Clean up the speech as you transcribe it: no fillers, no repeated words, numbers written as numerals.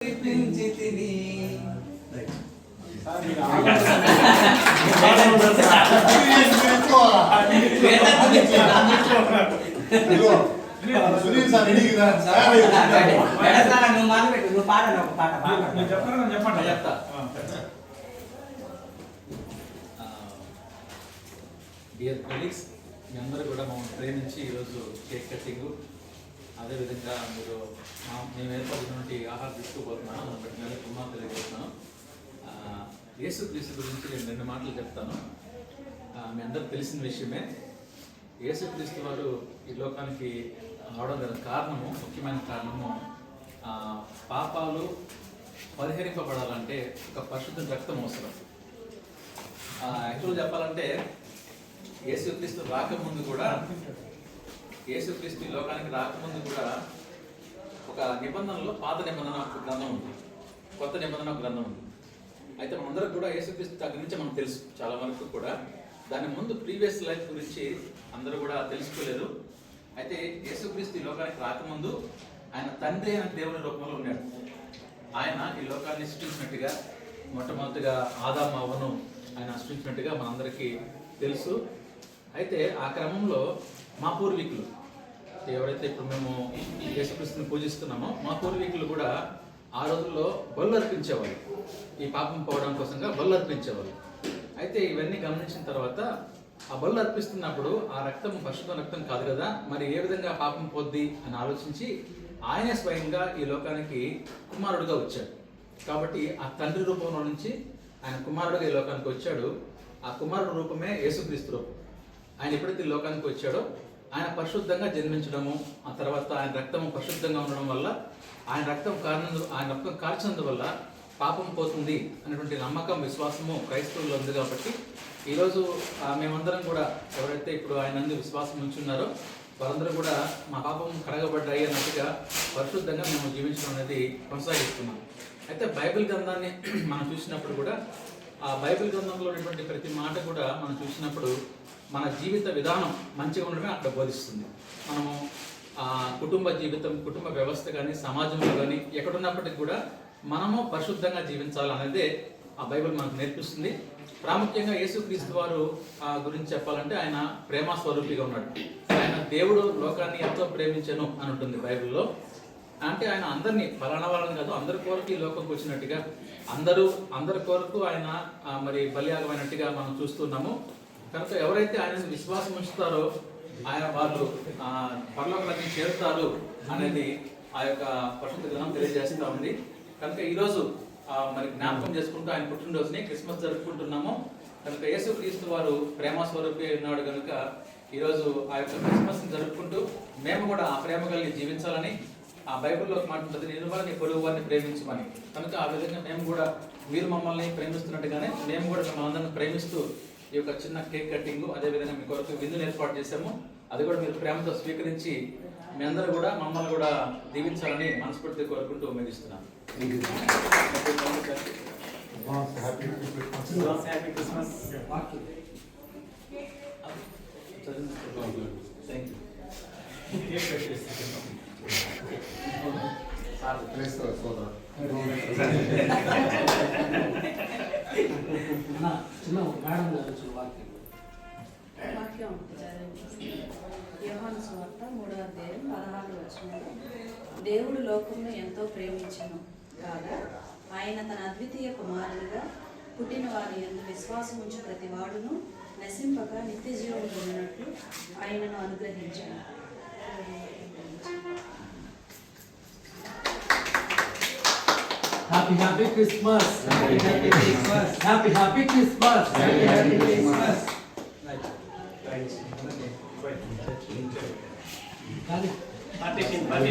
తిని Sunil sir ready కదా నువ్వు మాట్లాడు, నువ్వు పాడండి ఒక పాట. చెప్పండి చెప్తా. డియర్ కొలీగ్స్, మీ అందరూ కూడా మమ్మల్ని ప్రేమించి ఈరోజు కేక్ కటింగ్, అదేవిధంగా మీరు మేము ఏర్పడినటువంటి ఆహారం తీసుకుపోతున్నాను. మనం పెట్టిన కుమార్ తెలియజేస్తున్నాను. యేసుక్రీస్తు గురించి నేను 2 మాటలు చెప్తాను. మీ అందరికి తెలిసిన విషయమే. యేసుక్రీస్తు వారు ఈ లోకానికి రావడం గల కారణము, ముఖ్యమైన కారణము, పాపాలు పరిహరింపబడాలంటే ఒక పరిశుద్ధ రక్తం అవసరం. యాక్చువల్ చెప్పాలంటే యేసుక్రీస్తు రాకముందు కూడా, యేసుక్రీస్తు ఈ లోకానికి రాకముందు కూడా ఒక నిబంధనలో పాత నిబంధన ఒక గ్రంథం ఉంది, కొత్త నిబంధన ఒక గ్రంథం ఉంది. అయితే మనందరికి కూడా యేసుక్రీస్తు దగ్గర నుంచి మనకు తెలుసు చాలా వరకు కూడా. దాని ముందు ప్రీవియస్ లైఫ్ గురించి అందరూ కూడా తెలుసుకోలేరు. అయితే యేసుక్రీస్తు ఈ లోకానికి రాకముందు ఆయన తండ్రి అయిన దేవుని రూపంలో ఉన్నాడు. ఆయన ఈ లోకాన్ని సృష్టించినట్టుగా, మొట్టమొదటిగా ఆదాము అవ్వను ఆయన సృష్టించినట్టుగా మనందరికీ తెలుసు. అయితే ఆ క్రమంలో మా పూర్వీకులు ఎవరైతే ఇప్పుడు మేము యేసుక్రీస్తుని పూజిస్తున్నామో, మా పూర్వీకులు కూడా ఆ రోజుల్లో బలు అర్పించేవాళ్ళు. ఈ పాపం పోవడం కోసంగా బలు అర్పించేవాళ్ళు. అయితే ఇవన్నీ గమనించిన తర్వాత ఆ బలు అర్పిస్తున్నప్పుడు ఆ రక్తం పరిశుద్ధ రక్తం కాదు కదా, మరి ఏ విధంగా పాపం పోద్ది అని ఆలోచించి ఆయనే స్వయంగా ఈ లోకానికి కుమారుడుగా వచ్చాడు. కాబట్టి ఆ తండ్రి రూపంలో నుంచి ఆయన కుమారుడుగా ఈ లోకానికి వచ్చాడు. ఆ కుమారుడు రూపమే యేసుక్రీస్తు రూపం. ఆయన ఎప్పుడైతే ఈ లోకానికి వచ్చాడో ఆయన పరిశుద్ధంగా జన్మించడము, ఆ తర్వాత ఆయన రక్తం పరిశుద్ధంగా ఉండడం వల్ల, ఆయన రక్తం కార్చినందువల్ల పాపం పోతుంది అనేటువంటి నమ్మకం, విశ్వాసము క్రైస్తవుల్లో ఉంది. కాబట్టి ఈరోజు మేమందరం కూడా ఎవరైతే ఇప్పుడు ఆయన నందు విశ్వాసం ఉంచున్నారో వారందరూ కూడా మా పాపం కడగబడ్డాయి అన్నట్టుగా పరిశుద్ధంగా మేము జీవించడం అనేది కొనసాగిస్తున్నాం. అయితే బైబిల్ గ్రంథాన్ని మనం చూసినప్పుడు కూడా, ఆ బైబిల్ గ్రంథంలో ఉన్నటువంటి ప్రతి మాట కూడా మనం చూసినప్పుడు మన జీవిత విధానం మంచిగా ఉండడమే అక్కడ బోధిస్తుంది. మనము కుటుంబ జీవితం, కుటుంబ వ్యవస్థ కానీ, సమాజంలో కానీ ఎక్కడున్నప్పటికీ కూడా మనము పరిశుద్ధంగా జీవించాలనేదే ఆ బైబిల్ మనకు నేర్పిస్తుంది. ప్రాముఖ్యంగా యేసుక్రీస్తు వారు గురించి చెప్పాలంటే ఆయన ప్రేమ స్వరూపిగా ఉన్నాడు. ఆయన దేవుడు లోకాన్ని ఎంతో ప్రేమించను అని ఉంటుంది బైబిల్లో. అంటే ఆయన అందరినీ, ఫలానా వాళ్ళని కాదు, అందరి కొరకు ఈ లోకంకి వచ్చినట్టుగా, అందరి కొరకు ఆయన మరి బలియాగమైనట్టుగా మనం చూస్తున్నాము. కనుక ఎవరైతే ఆయన విశ్వాసం ఉంచుతారో ఆయన వాళ్ళు పరలోకానికి చేరుతారు అనేది ఆ యొక్క పరిశుద్ధ గ్రంథం తెలియజేస్తూ ఉంది. కనుక ఈరోజు మరి జ్ఞాపకం చేసుకుంటూ ఆయన పుట్టినరోజుని క్రిస్మస్ జరుపుకుంటున్నాము. కనుక యేసుక్రీస్తు వారు ప్రేమ స్వరూపి ఉన్నాడు కనుక ఈరోజు ఆ యొక్క క్రిస్మస్ని జరుపుకుంటూ మేము కూడా ఆ ప్రేమ కలిగి జీవించాలని ఆ బైబిల్లో ఒక మాట ఉంటుంది, నేను వారిని పొరుగు వారిని ప్రేమించమని. కనుక ఆ విధంగా మేము కూడా, మీరు మమ్మల్ని ప్రేమిస్తున్నట్టుగానే మేము కూడా మిమ్మల్ని అందరిని ప్రేమిస్తూ ఈ యొక్క చిన్న కేక్ కటింగ్, అదేవిధంగా మీ కొరకు విందును ఏర్పాటు చేశాము. అది కూడా మీరు ప్రేమతో స్వీకరించి మీ అందరూ కూడా మమ్మల్ని కూడా దీవించాలని మనస్ఫూర్తిగా కోరుకుంటూ ముగిస్తున్నాను. వాక్యం యోహాను సువార్త 3వ అధ్యాయం 16వ వచనంలో, దేవుడు లోకంలో ఎంతో ప్రేమించెను కాగా ఆయన తన అద్వితీయ కుమారునిగా పుట్టిన వారి యందు విశ్వాసం ఉంచు ప్రతి వాడును నశింపక నిత్య జీవం పొందినట్లు ఆయనను అనుగ్రహించాను. Happy Christmas. Happy Christmas. Happy Christmas. Happy Christmas. Right.